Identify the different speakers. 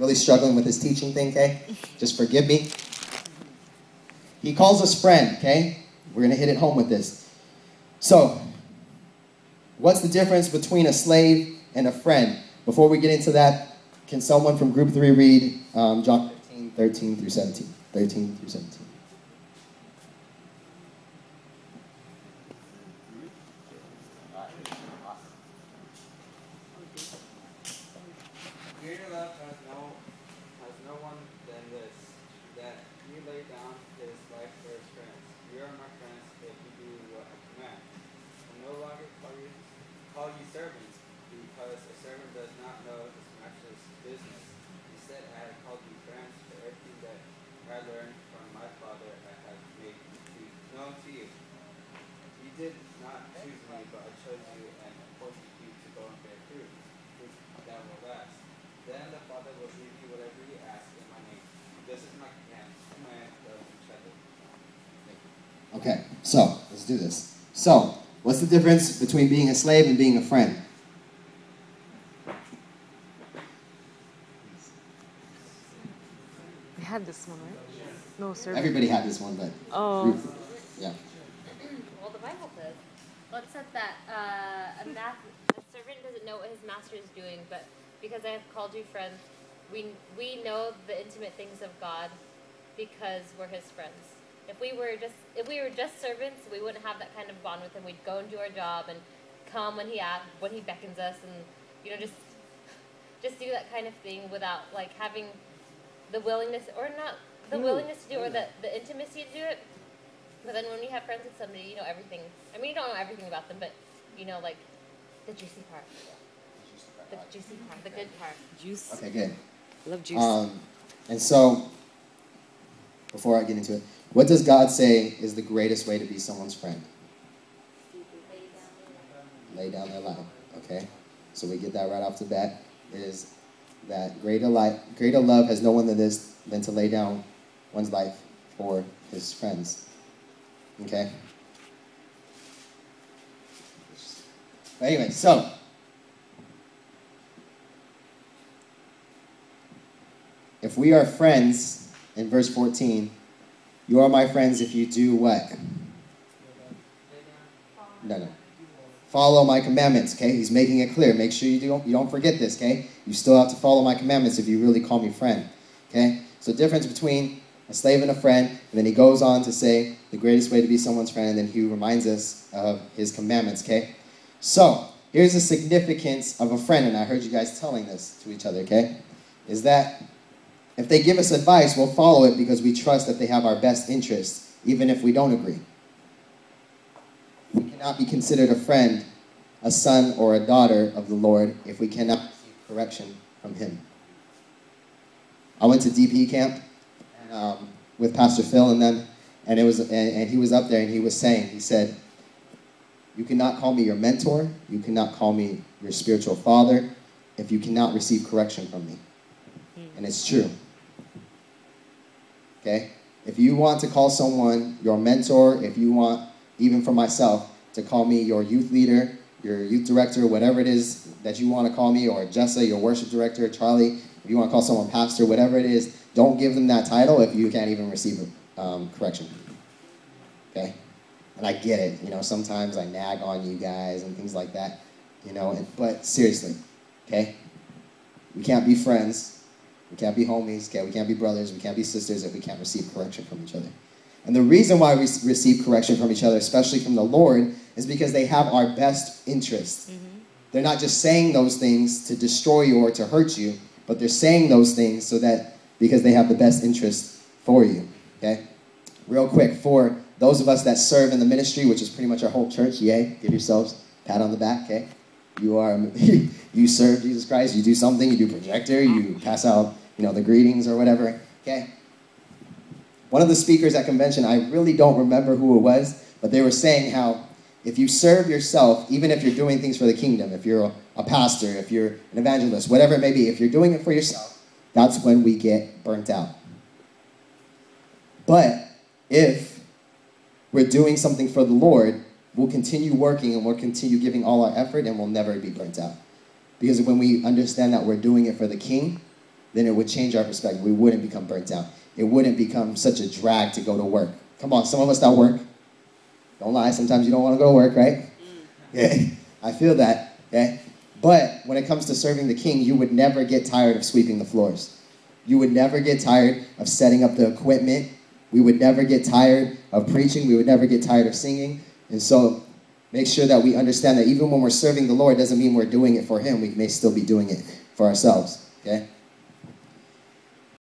Speaker 1: really struggling with this teaching thing, okay? Just forgive me. He calls us friend, okay? We're going to hit it home with this. So, what's the difference between a slave and a friend? Before we get into that, can someone from Group 3 read John 15, 13 through 17? 13 through 17.
Speaker 2: Greater love has no one than this, that he laid down his life for his friends. You are my friends if you do what I command. I no longer call you servants, because a servant does not know his master's business. Instead, I have called you friends, for everything that I learned from my Father I have made known to you. You did not choose me, but I chose you and appointed you to go and bear fruit that will last. Then the Father will give you whatever you ask in my name. This is my command of each other.
Speaker 1: Okay, so let's do this. So, what's the difference between being a slave and being a friend?
Speaker 3: We had this one, right? No, sir.
Speaker 1: Everybody had this one, but
Speaker 3: Oh.
Speaker 1: yeah.
Speaker 4: Well, the Bible says, well, it says that a servant doesn't know what his master is doing, but because I have called you friends, we know the intimate things of God because we're his friends. If we were just servants, we wouldn't have that kind of bond with him. We'd go and do our job and come when he beckons us, and just do that kind of thing without like having the willingness or not the willingness to do it or the intimacy to do it. But then when you have friends with somebody, you know everything. I mean, you don't know everything about them, but you know like the juicy part. The juicy part, the good part.
Speaker 3: Juice.
Speaker 1: Okay, good.
Speaker 3: Love juice.
Speaker 1: And so, before I get into it, what does God say is the greatest way to be someone's friend? Lay down their life. Okay? So we get that right off the bat, is that greater love has no one than to lay down one's life for his friends. Okay? But anyway, so if we are friends, in verse 14, you are my friends if you do what? No. Follow my commandments, okay? He's making it clear. Make sure you don't forget this, okay? You still have to follow my commandments if you really call me friend, okay? So difference between a slave and a friend, and then he goes on to say the greatest way to be someone's friend, and then he reminds us of his commandments, okay? So here's the significance of a friend, and I heard you guys telling this to each other, okay? Is that if they give us advice, we'll follow it because we trust that they have our best interest, even if we don't agree. We cannot be considered a friend, a son, or a daughter of the Lord if we cannot receive correction from him. I went to DP camp with Pastor Phil and them, and he was up there and he said, you cannot call me your mentor, you cannot call me your spiritual father if you cannot receive correction from me. And it's true. Okay? If you want to call someone your mentor, if you want, even for myself, to call me your youth leader, your youth director, whatever it is that you want to call me, or Jessa, your worship director, Charlie, if you want to call someone pastor, whatever it is, don't give them that title if you can't even receive correction. Okay? And I get it. You know, sometimes I nag on you guys and things like that. You know, but seriously, okay? We can't be friends. We can't be homies, okay? We can't be brothers, we can't be sisters if we can't receive correction from each other. And the reason why we receive correction from each other, especially from the Lord, is because they have our best interests. Mm-hmm. They're not just saying those things to destroy you or to hurt you, but they're saying those things because they have the best interest for you, okay? Real quick, for those of us that serve in the ministry, which is pretty much our whole church, yay, give yourselves a pat on the back, okay? You serve Jesus Christ, you do something, you do projector, you pass out, the greetings or whatever, okay? One of the speakers at convention, I really don't remember who it was, but they were saying how if you serve yourself, even if you're doing things for the kingdom, if you're a pastor, if you're an evangelist, whatever it may be, if you're doing it for yourself, that's when we get burnt out. But if we're doing something for the Lord, we'll continue working and we'll continue giving all our effort and we'll never be burnt out. Because when we understand that we're doing it for the King, then it would change our perspective. We wouldn't become burnt out. It wouldn't become such a drag to go to work. Come on, some of us that work. Don't lie, sometimes you don't want to go to work, right? Yeah, I feel that, okay? But when it comes to serving the King, you would never get tired of sweeping the floors. You would never get tired of setting up the equipment. We would never get tired of preaching. We would never get tired of singing. And so make sure that we understand that even when we're serving the Lord, doesn't mean we're doing it for him. We may still be doing it for ourselves, okay?